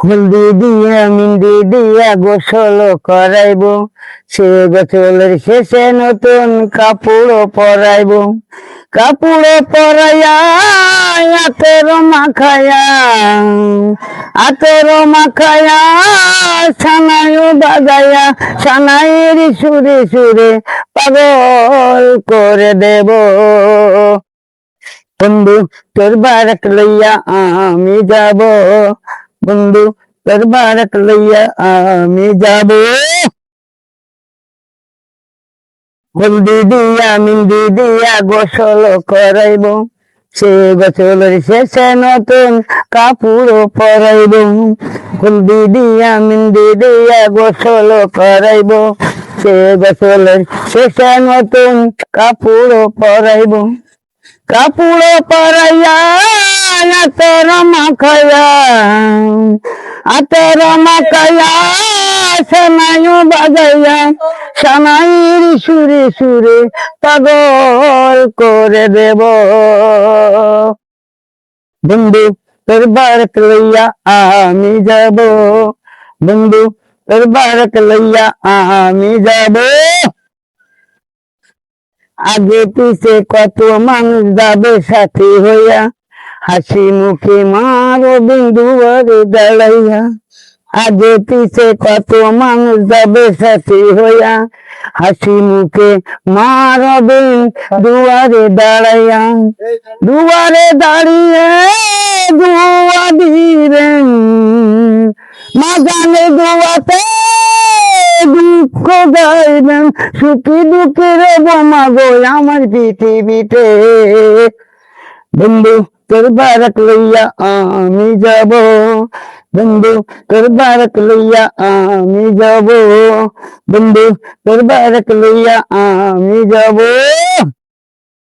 হলদি দিয়া মিন্দি দিয়া গোসল করাইব, সে গোসলের শেষে নতুন কাপড় পরাইব। কাপড় পরাইয়া আতর মাখায়া, আতর মাখায়া সানাই বাজায়া, সানাইয়ের সুরে সুরে পাগল করে দেব। বন্ধু তোর বারাক লইয়া আমি যাব, বন্ধু তোর বারাক লইয়া আমি যাব। হলদি দিয়া মিন্দি দিয়া গোসল করাইব, সে গোসলের শেষে নতুন কাপড় পরাইব। হলদি দিয়া মিন্দি দিয়া গোসল করাইব, সে গোসলের শেষে নতুন কাপড় পরাইব। কাপড় পরাইয়া আতর মাখায়া, আতর মাখায়া সানাই বাজাইয়া, সানাইয়ের সুরে সুরে পাগল করে দেব। বন্ধু তোর বারাক লইয়া আমি যাব, বন্ধু তোর বারাক লইয়া আমি যাব। আগে পিছে কত মানুষ যাবে সাথী হইয়া, হাসি মুখে মারো বিন্দুয়ারে দাঁড়াইয়া। আগে পিছে কত মানুষ যাবে সাথী হইয়া, হাসি মুখে মারো বিন্দুয়ারে দাঁড়াইয়া। দুয়ারে দাঁড়িয়ে দুয়া দিবেন, মাঝানে দুয়াতে দুঃখ গাইবেন, সুখী দুঃখের বোমা গো আমার পৃথিবীতে। বন্ধু তোর বারাক লইয়া আমি যাব, বন্ধু তোর বারাক লইয়া আমি যাব, বন্ধু তোর বারাক লইয়া আমি যাব।